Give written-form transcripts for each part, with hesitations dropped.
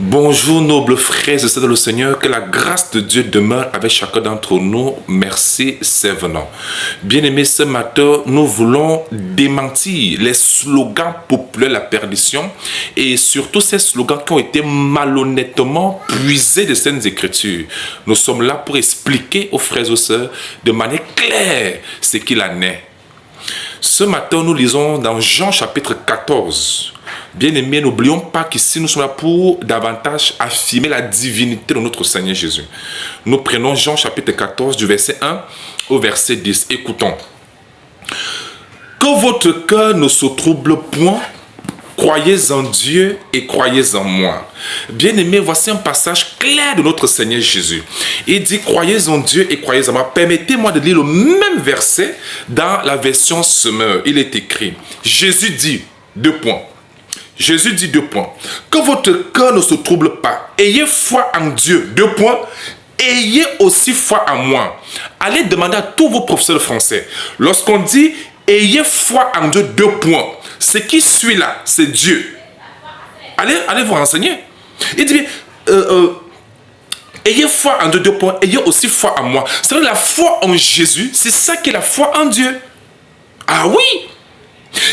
Bonjour nobles frères et sœurs dans le Seigneur, que la grâce de Dieu demeure avec chacun d'entre nous. Merci, c'est venant. Bien-aimés, ce matin, nous voulons démentir les slogans populaires de la perdition et surtout ces slogans qui ont été malhonnêtement puisés de Saintes Écritures. Nous sommes là pour expliquer aux frères et sœurs de manière claire ce qu'il en est. Ce matin, nous lisons dans Jean chapitre 14. Bien-aimés, n'oublions pas qu'ici, nous sommes là pour davantage affirmer la divinité de notre Seigneur Jésus. Nous prenons Jean chapitre 14 du verset 1 au verset 10. Écoutons. Que votre cœur ne se trouble point, croyez en Dieu et croyez en moi. Bien-aimés, voici un passage clair de notre Seigneur Jésus. Il dit, croyez en Dieu et croyez en moi. Permettez-moi de lire le même verset dans la version Semeur. Il est écrit, Jésus dit, Jésus dit : que votre cœur ne se trouble pas. Ayez foi en Dieu. Ayez aussi foi en moi. Allez demander à tous vos professeurs français. Lorsqu'on dit ayez foi en Dieu, ce qui suit là, c'est Dieu. Allez vous renseigner. Il dit ayez foi en Dieu, ayez aussi foi en moi. C'est vrai, la foi en Jésus, c'est ça qui est la foi en Dieu. Ah oui!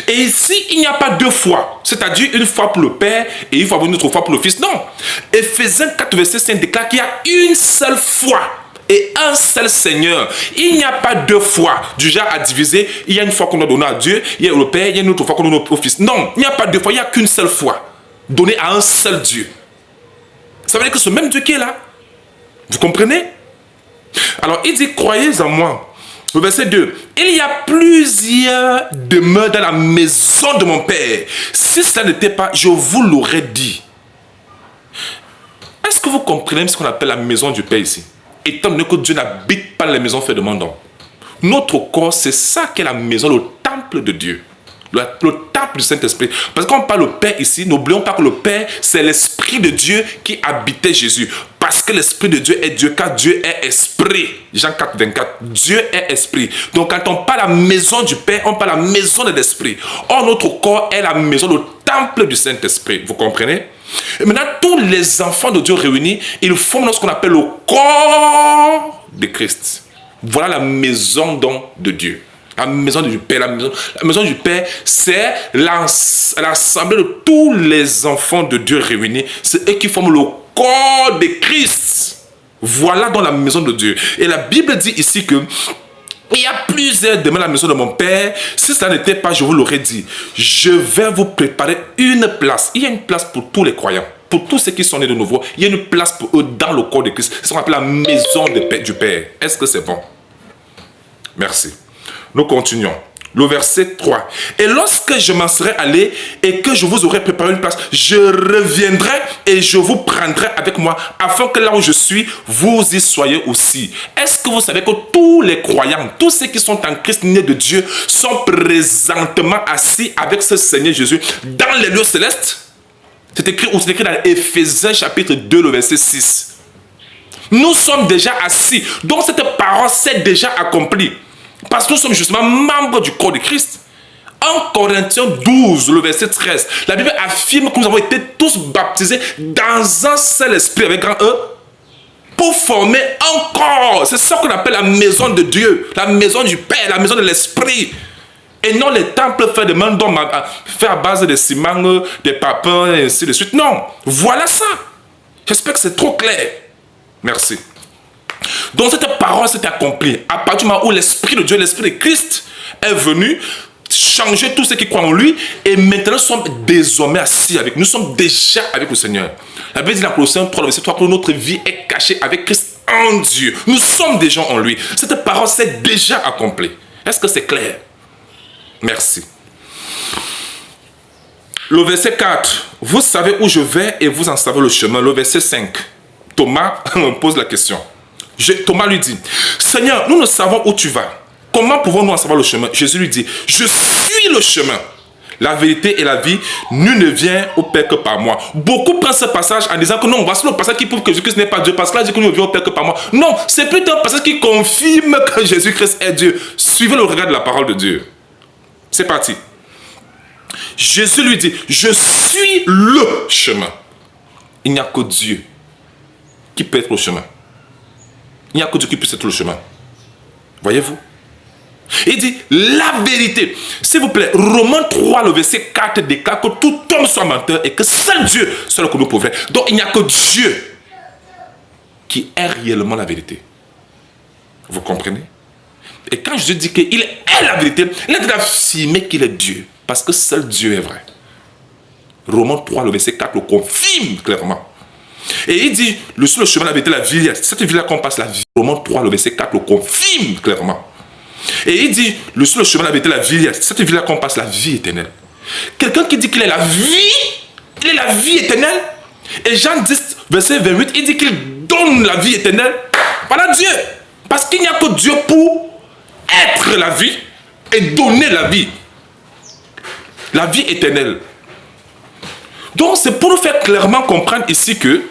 Et ici, il n'y a pas deux fois, c'est-à-dire une fois pour le Père et une autre fois pour le Fils. Non. Éphésiens 4, verset 5 déclare qu'il y a une seule foi et un seul Seigneur. Il n'y a pas deux fois, du genre à diviser. Il y a une fois qu'on doit donner à Dieu, il y a le Père, il y a une autre fois qu'on donne au Fils. Non, il n'y a pas deux fois, il n'y a qu'une seule foi, donnée à un seul Dieu. Ça veut dire que ce même Dieu qui est là. Vous comprenez? Alors, il dit, croyez en moi. Le verset 2. Il y a plusieurs demeures dans la maison de mon Père. Si ça n'était pas, je vous l'aurais dit. Est-ce que vous comprenez ce qu'on appelle la maison du Père ici? Étant donné que Dieu n'habite pas les maisons faites de main d'homme. Notre corps, c'est ça qu'est la maison, le temple de Dieu. Le temple du Saint-Esprit. Parce qu'on parle au Père ici, n'oublions pas que le Père, c'est l'Esprit de Dieu qui habitait Jésus. Parce que l'Esprit de Dieu est Dieu, car Dieu est Esprit. Jean 4, 24. Dieu est Esprit. Donc quand on parle la maison du Père, on parle la maison de l'Esprit. Or, notre corps est la maison, le temple du Saint-Esprit. Vous comprenez? Et maintenant, tous les enfants de Dieu réunis, ils forment ce qu'on appelle le corps de Christ. Voilà la maison de Dieu. La maison du Père, la maison du Père, c'est l'assemblée de tous les enfants de Dieu réunis. C'est eux qui forment le corps de Christ. Voilà dans la maison de Dieu. Et la Bible dit ici que il y a plusieurs demeures dans la maison de mon Père. Si ça n'était pas, je vous l'aurais dit. Je vais vous préparer une place. Il y a une place pour tous les croyants. Pour tous ceux qui sont nés de nouveau, il y a une place pour eux dans le corps de Christ. C'est ce qu'on appelle la maison du Père. Est-ce que c'est bon? Merci. Nous continuons. Le verset 3. Et lorsque je m'en serai allé et que je vous aurai préparé une place, je reviendrai et je vous prendrai avec moi afin que là où je suis, vous y soyez aussi. Est-ce que vous savez que tous les croyants, tous ceux qui sont en Christ nés de Dieu, sont présentement assis avec ce Seigneur Jésus dans les lieux célestes? C'est écrit dans Éphésiens chapitre 2, le verset 6. Nous sommes déjà assis. Donc cette parole s'est déjà accomplie. Parce que nous sommes justement membres du corps de Christ. En Corinthiens 12, le verset 13, la Bible affirme que nous avons été tous baptisés dans un seul esprit avec grand E pour former un corps. C'est ça qu'on appelle la maison de Dieu, la maison du Père, la maison de l'Esprit. Et non les temples faits de main d'homme, faits à base de ciment, des papins et ainsi de suite. Non, voilà ça. J'espère que c'est trop clair. Merci. Donc cette parole s'est accomplie à partir du moment où l'Esprit de Dieu, l'Esprit de Christ est venu changer tous ceux qui croient en lui et maintenant nous sommes désormais assis avec nous. Nous sommes déjà avec le Seigneur. La Bible dit dans Colossiens 3, verset 3 que notre vie est cachée avec Christ en Dieu. Nous sommes déjà en lui. Cette parole s'est déjà accomplie. Est-ce que c'est clair? Merci. Le verset 4. Vous savez où je vais et vous en savez le chemin. Le verset 5. Thomas me pose la question. Thomas lui dit, Seigneur, nous ne savons où tu vas. Comment pouvons-nous en savoir le chemin? Jésus lui dit, je suis le chemin, la vérité et la vie. Nul ne vient au Père que par moi. Beaucoup prennent ce passage en disant que non, voici le passage qui prouve que Jésus-Christ n'est pas Dieu. Parce que là, il dit que nous ne venons au Père que par moi. Non, c'est plutôt un passage qui confirme que Jésus-Christ est Dieu. Suivez le regard de la parole de Dieu. C'est parti. Jésus lui dit, je suis le chemin. il n'y a que Dieu qui peut être le chemin. Il n'y a que Dieu qui puisse être le chemin. Voyez-vous? Il dit la vérité. S'il vous plaît, Romains 3, le verset 4 déclare que tout homme soit menteur et que seul Dieu soit le connu pour vrai. Donc il n'y a que Dieu qui est réellement la vérité. Vous comprenez? Et quand je dis qu'il est la vérité, il est d'affirmer qu'il est Dieu. Parce que seul Dieu est vrai. Romains 3, le verset 4 le confirme clairement. Et il dit, sur le chemin de la vérité, la vie, cette vie-là qu'on passe la vie. Romains 3, le verset 4 le confirme clairement. Et il dit, sur le chemin de la vérité, la vie, cette vie-là qu'on passe la vie éternelle. Quelqu'un qui dit qu'il est la vie, il est la vie éternelle. Et Jean 10, verset 28, il dit qu'il donne la vie éternelle. Voilà Dieu. Parce qu'il n'y a que Dieu pour être la vie et donner la vie. La vie éternelle. Donc c'est pour nous faire clairement comprendre ici que,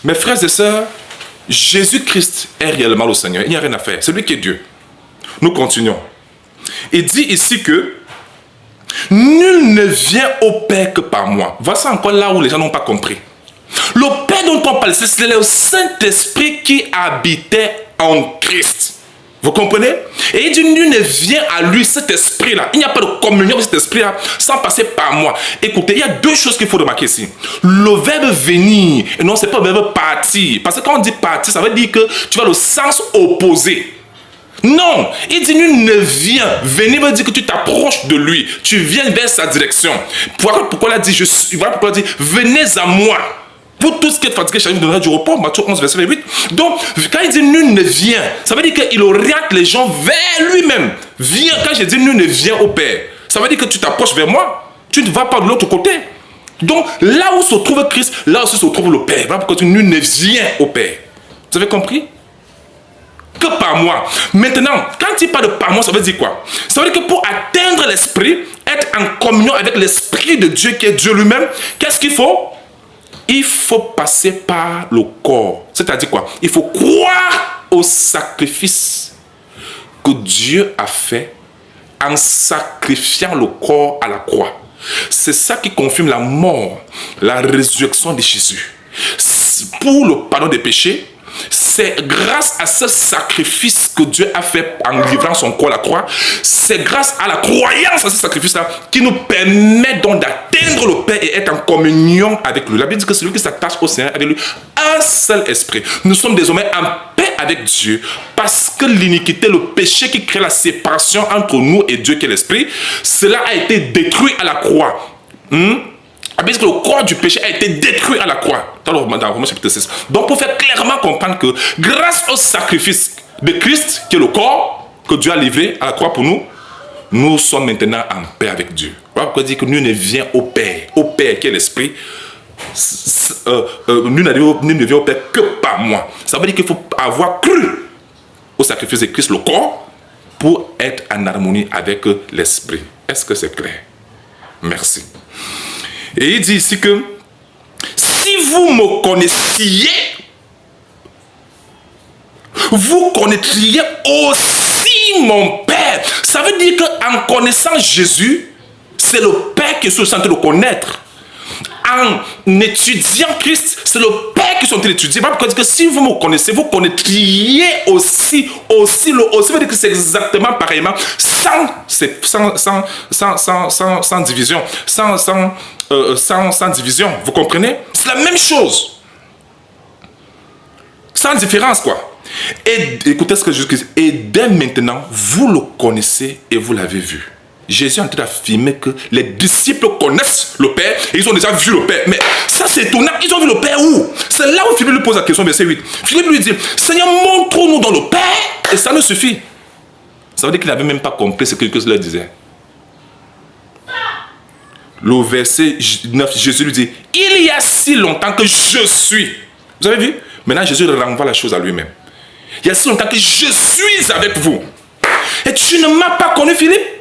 mes frères et sœurs, Jésus-Christ est réellement le Seigneur. Il n'y a rien à faire. C'est lui qui est Dieu. Nous continuons. Il dit ici que nul ne vient au Père que par moi. Voici encore là où les gens n'ont pas compris. Le Père dont on parle, c'est le Saint-Esprit qui habitait en Christ. Vous comprenez? Et il dit, nul ne vient à lui, cet esprit-là. Il n'y a pas de communion avec cet esprit-là sans passer par moi. Écoutez, il y a deux choses qu'il faut remarquer ici. Le verbe venir, et non, ce n'est pas le verbe partir. Parce que quand on dit partir, ça veut dire que tu vas dans le sens opposé. Non, il dit, nul ne vient. Venir veut dire que tu t'approches de lui. Tu viens vers sa direction. Pourquoi il a dit, voilà pourquoi il a dit, venez à moi. Pour tout ce qui est fatigué, chacun vous donnera du repos. Matthieu 11, verset 8. Donc, quand il dit nul ne vient, ça veut dire qu'il oriente les gens vers lui-même. Viens, quand je dis nul ne vient au Père, ça veut dire que tu t'approches vers moi. Tu ne vas pas de l'autre côté. Donc, là où se trouve Christ, là aussi se trouve le Père. Voilà pourquoi nul ne vient au Père. Vous avez compris? Que par moi. Maintenant, quand il parle de par moi, ça veut dire quoi? Ça veut dire que pour atteindre l'esprit, être en communion avec l'esprit de Dieu qui est Dieu lui-même, qu'est-ce qu'il faut? Il faut passer par le corps. C'est-à-dire quoi? Il faut croire au sacrifice que Dieu a fait en sacrifiant le corps à la croix. C'est ça qui confirme la mort, la résurrection de Jésus. Pour le pardon des péchés, c'est grâce à ce sacrifice que Dieu a fait en livrant son corps à la croix. C'est grâce à la croyance à ce sacrifice-là qui nous permet donc d'atteindre le Père et être en communion avec lui. La Bible dit que celui qui s'attache au Seigneur avec lui, un seul esprit. Nous sommes désormais en paix avec Dieu parce que l'iniquité, le péché qui crée la séparation entre nous et Dieu qui est l'esprit, cela a été détruit à la croix. Parce que le corps du péché a été détruit à la croix. Dans Romains chapitre 6. Donc pour faire clairement comprendre que grâce au sacrifice de Christ, qui est le corps que Dieu a livré à la croix pour nous, nous sommes maintenant en paix avec Dieu. Voilà pourquoi il dit que nul ne vient au Père qui est l'Esprit. Nul ne vient au Père que par moi. Ça veut dire qu'il faut avoir cru au sacrifice de Christ, le corps, pour être en harmonie avec l'Esprit. Est-ce que c'est clair? Merci. Et il dit ici que si vous me connaissiez, vous connaîtriez aussi mon Père. Ça veut dire qu'en connaissant Jésus, c'est le Père qui est en train de connaître. En étudiant Christ, c'est le Père qui est en train d'étudier. Parce que si vous me connaissez, vous connaîtriez aussi veut dire que c'est exactement pareillement, sans division, sans division. Vous comprenez? C'est la même chose. Sans différence, quoi. Et écoutez ce que Jésus dit. Et dès maintenant, vous le connaissez et vous l'avez vu. Jésus est en train d'affirmer que les disciples connaissent le Père et ils ont déjà vu le Père. Mais ça, c'est étonnant. Ils ont vu le Père où? C'est là où Philippe lui pose la question, verset 8. Philippe lui dit, Seigneur, montre-nous dans le Père et ça nous suffit. Ça veut dire qu'il n'avait même pas compris ce que Christ leur disait. Le verset 9, Jésus lui dit, il y a si longtemps que je suis. Vous avez vu? Maintenant, Jésus renvoie la chose à lui-même. Il y a si longtemps que je suis avec vous. Et tu ne m'as pas connu, Philippe?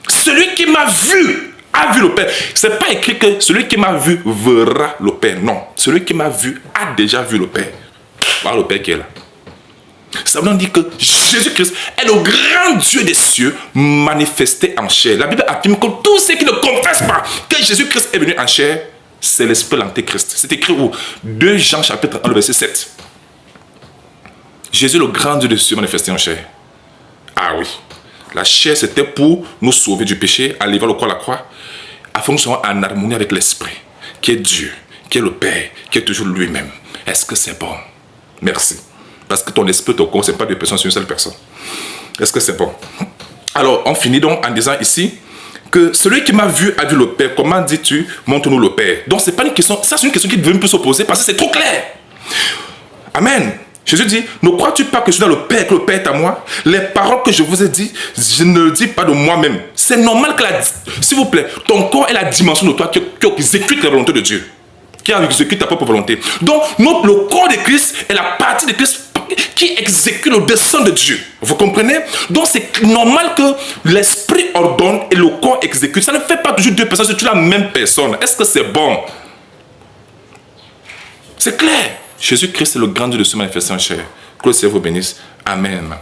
Celui qui m'a vu a vu le Père. Ce n'est pas écrit que celui qui m'a vu verra le Père. Non. Celui qui m'a vu a déjà vu le Père. Voilà le Père qui est là. Ça veut dire que Jésus-Christ est le grand Dieu des cieux manifesté en chair. La Bible affirme que tous ceux qui ne confessent pas que Jésus-Christ est venu en chair c'est l'esprit de l'antéchrist. C'est écrit où 2 Jean chapitre 1, le verset 7. Jésus, le grand Dieu de Dieu, manifesté en chair. Ah oui. La chair, c'était pour nous sauver du péché, aller vers le corps à la croix, afin que nous soyons en harmonie avec l'esprit, qui est Dieu, qui est le Père, qui est toujours lui-même. Est-ce que c'est bon? Merci. Parce que ton esprit, ton corps, ce n'est pas 2 personnes, c'est une seule personne. Est-ce que c'est bon? Alors, on finit donc en disant ici que celui qui m'a vu a vu le Père. Comment dis-tu, montre-nous le Père? Donc, c'est pas une question, ça c'est une question qui ne veut même plus s'opposer parce que c'est trop clair. Amen. Jésus dit, ne crois-tu pas que je suis dans le Père, que le Père est à moi? Les paroles que je vous ai dites, je ne les dis pas de moi-même. C'est normal que, s'il vous plaît, ton corps est la dimension de toi qui exécute la volonté de Dieu, qui exécute ta propre volonté. Donc, le corps de Christ est la partie de Christ qui exécute le dessein de Dieu. Vous comprenez? Donc, c'est normal que l'esprit ordonne et le corps exécute. Ça ne fait pas toujours 2 personnes, c'est toujours la même personne. Est-ce que c'est bon? C'est clair. Jésus-Christ est le grand Dieu de se manifester en chair. Que le Seigneur vous bénisse. Amen.